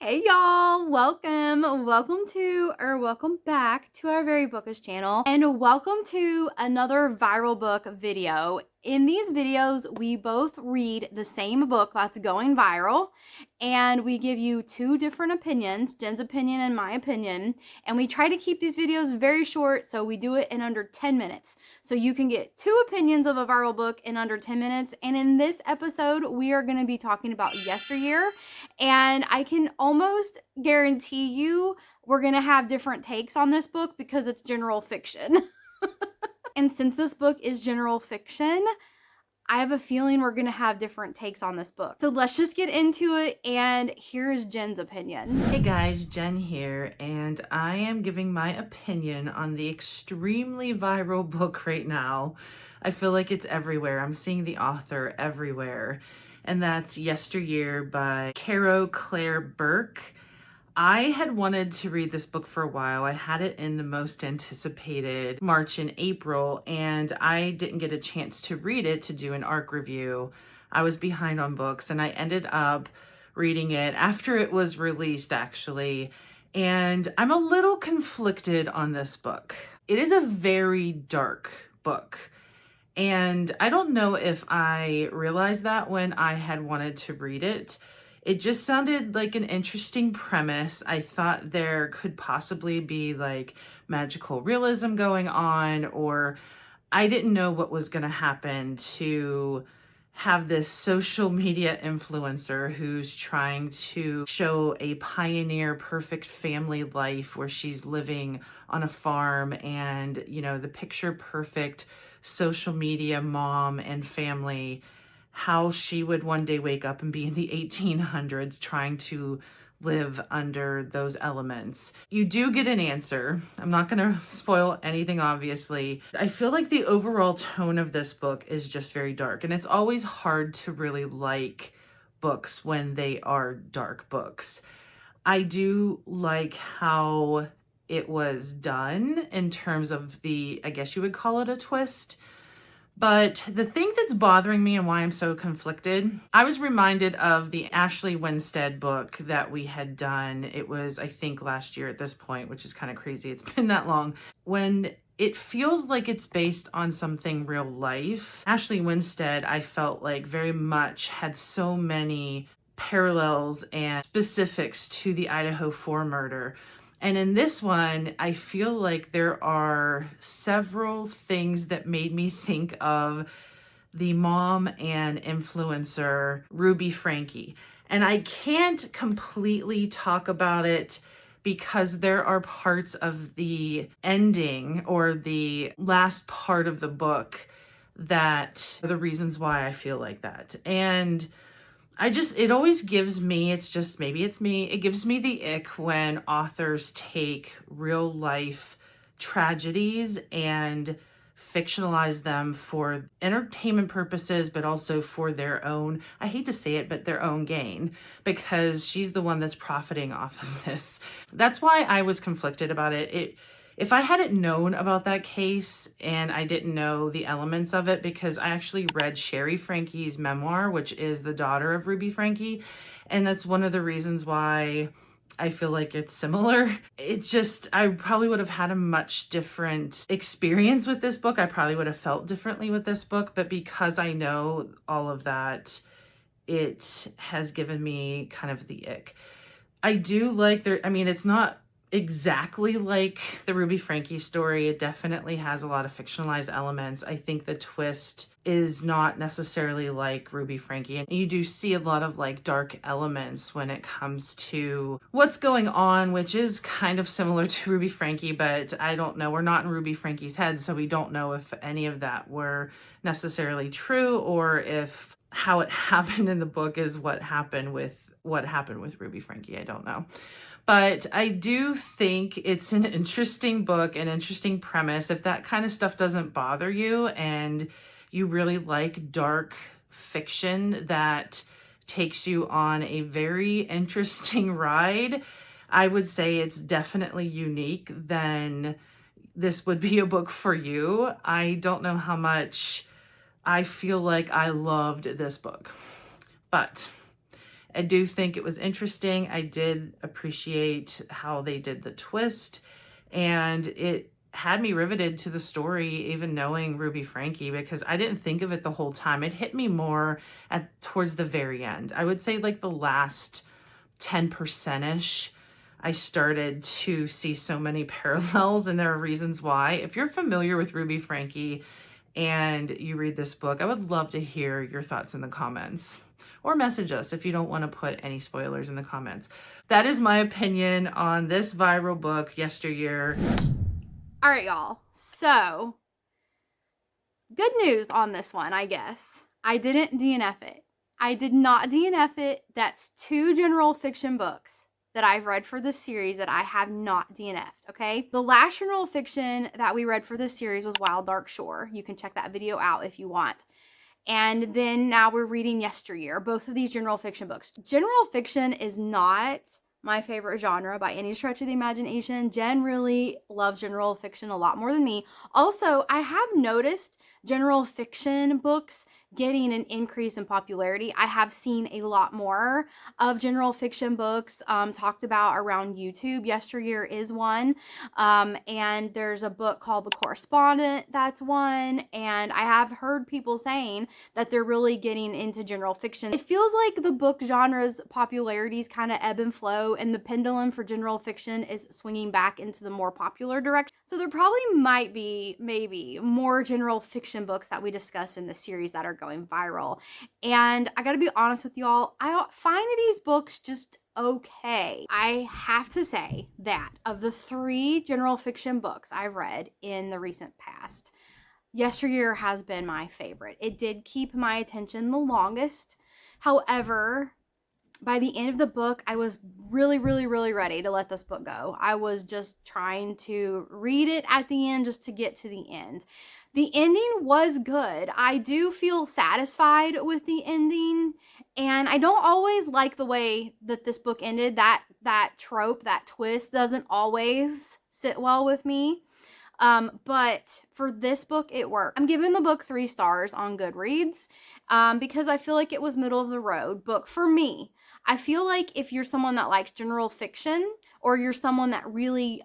Hey y'all, welcome back to our very bookish channel, and welcome to another viral book video. In these videos, we both read the same book that's going viral, and we give you two different opinions, Jen's opinion and my opinion, and we try to keep these videos very short, so we do it in under 10 minutes. So you can get two opinions of a viral book in under 10 minutes, and in this episode, we are going to be talking about Yesteryear, and I can almost guarantee you we're going to have different takes on this book because it's general fiction. And since this book is general fiction, I have a feeling we're going to have different takes on this book. So let's just get into it, and here's Jen's opinion. Hey guys, Jen here, and I am giving my opinion on the extremely viral book right now. I feel like it's everywhere. I'm seeing the author everywhere, and that's Yesteryear by Caro Burke. I had wanted to read this book for a while. I had it in the most anticipated March and April, and I didn't get a chance to read it to do an ARC review. I was behind on books, and I ended up reading it after it was released, actually. And I'm a little conflicted on this book. It is a very dark book. And I don't know if I realized that when I had wanted to read it. It just sounded like an interesting premise. I thought there could possibly be like magical realism going on, or I didn't know what was going to happen to have this social media influencer who's trying to show a pioneer perfect family life where she's living on a farm and, you know, the picture perfect social media mom and family, how she would one day wake up and be in the 1800s trying to live under those elements. You do get an answer. I'm not going to spoil anything, obviously. I feel like the overall tone of this book is just very dark, and it's always hard to really like books when they are dark books. I do like how it was done in terms of the, I guess you would call it a twist. But the thing that's bothering me and why I'm so conflicted, I was reminded of the Ashley Winstead book that we had done. It was, I think, last year at this point, which is kind of crazy. It's been that long. When it feels like it's based on something real life, Ashley Winstead, I felt like very much had so many parallels and specifics to the Idaho 4 murder. And in this one, I feel like there are several things that made me think of the mom and influencer Ruby Franke. And I can't completely talk about it because there are parts of the ending or the last part of the book that are the reasons why I feel like that. And it always gives me, maybe it's me, it gives me the ick when authors take real life tragedies and fictionalize them for entertainment purposes, but also for their own, I hate to say it, but their own gain, because she's the one that's profiting off of this. That's why I was conflicted about it. If I hadn't known about that case and I didn't know the elements of it, because I actually read Sherry Franke's memoir, which is the daughter of Ruby Franke, and that's one of the reasons why I feel like it's similar. I probably would have had a much different experience with this book. I probably would have felt differently with this book, but because I know all of that, it has given me kind of the ick. I do like it's not exactly like the Ruby Franke story. It definitely has a lot of fictionalized elements. I think the twist is not necessarily like Ruby Franke, and you do see a lot of like dark elements when it comes to what's going on, which is kind of similar to Ruby Franke, but I don't know. We're not in Ruby Franke's head, so we don't know if any of that were necessarily true or if how it happened in the book is what happened with Ruby Franke. I don't know. But I do think it's an interesting book, an interesting premise. If that kind of stuff doesn't bother you and you really like dark fiction that takes you on a very interesting ride, I would say it's definitely unique. Then this would be a book for you. I don't know how much I feel like I loved this book. But I do think it was interesting. I did appreciate how they did the twist, and it had me riveted to the story, even knowing Ruby Frankie, because I didn't think of it the whole time. It hit me more towards the very end. I would say like the last 10%-ish. I started to see so many parallels, and there are reasons why. If you're familiar with Ruby Frankie and you read this book, I would love to hear your thoughts in the comments, or message us if you don't want to put any spoilers in the comments. That is my opinion on this viral book, Yesteryear. All right, y'all. So, good news on this one, I guess. I didn't DNF it. I did not DNF it. That's 2 general fiction books that I've read for this series that I have not DNF'd, okay? The last general fiction that we read for this series was Wild Dark Shore. You can check that video out if you want. And then now we're reading Yesteryear, both of these general fiction books. General fiction is not my favorite genre by any stretch of the imagination. Jen really loves general fiction a lot more than me. Also, I have noticed general fiction books getting an increase in popularity. I have seen a lot more of general fiction books talked about around YouTube. Yesteryear is one. And there's a book called The Correspondent, that's one. And I have heard people saying that they're really getting into general fiction. It feels like the book genre's popularities kind of ebb and flow, and the pendulum for general fiction is swinging back into the more popular direction. So there probably might be maybe more general fiction books that we discuss in this series that are going viral. And I gotta be honest with y'all, I find these books just okay. I have to say that of the 3 general fiction books I've read in the recent past, Yesteryear has been my favorite. It did keep my attention the longest. However, by the end of the book, I was really ready to let this book go. I was just trying to read it at the end just to get to the end. The ending was good. I do feel satisfied with the ending, and I don't always like the way that this book ended. That trope, that twist doesn't always sit well with me. But for this book, it worked. I'm giving the book 3 stars on Goodreads because I feel like it was middle of the road book for me. I feel like if you're someone that likes general fiction, or you're someone that really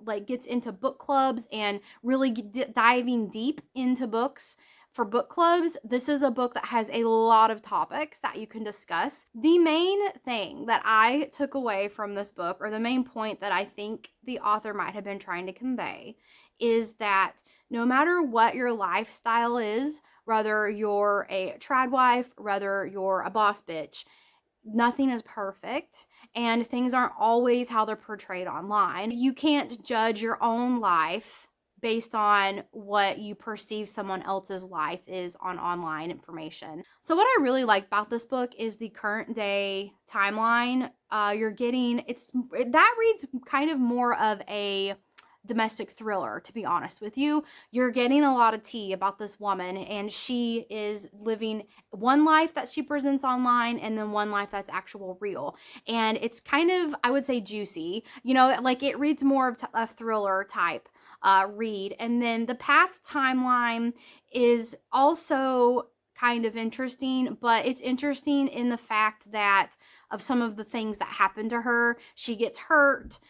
like gets into book clubs and really diving deep into books for book clubs, this is a book that has a lot of topics that you can discuss. The main thing that I took away from this book, or the main point that I think the author might have been trying to convey, is that no matter what your lifestyle is, whether you're a trad wife, whether you're a boss bitch, nothing is perfect, and things aren't always how they're portrayed online. You can't judge your own life based on what you perceive someone else's life is on online information. So what I really like about this book is the current day timeline. You're getting, that reads kind of more of a domestic thriller, to be honest with you. You're getting a lot of tea about this woman, and she is living one life that she presents online and then one life that's actual real. And it's kind of, I would say, juicy. You know, like it reads more of a thriller type read. And then the past timeline is also kind of interesting, but it's interesting in the fact that of some of the things that happen to her. She gets hurt.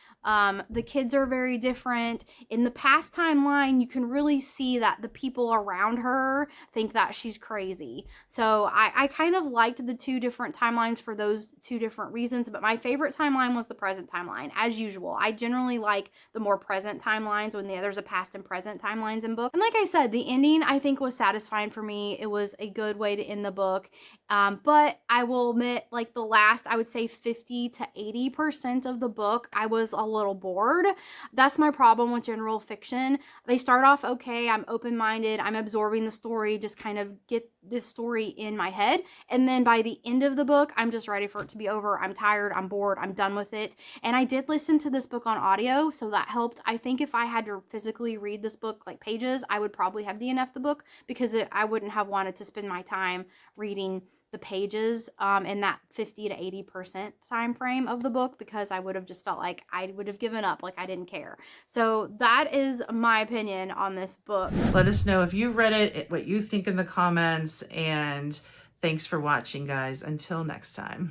The kids are very different. In the past timeline, you can really see that the people around her think that she's crazy. So I kind of liked the 2 different timelines for those 2 different reasons, but my favorite timeline was the present timeline, as usual. I generally like the more present timelines when there's a past and present timelines in books. And like I said, the ending I think was satisfying for me. It was a good way to end the book. But I will admit, like the last, I would say 50 to 80% of the book, I was a little bored. That's my problem with general fiction. They start off okay, I'm open-minded, I'm absorbing the story, just kind of get this story in my head, and then by the end of the book, I'm just ready for it to be over. I'm tired, I'm bored, I'm done with it. And I did listen to this book on audio, so that helped. I think if I had to physically read this book like pages, I would probably have DNF'd the book, because I wouldn't have wanted to spend my time reading the pages in that 50 to 80% time frame of the book, because I would have just felt like I would have given up, like I didn't care. So that is my opinion on this book. Let us know if you read it, what you think in the comments, and thanks for watching, guys. Until next time.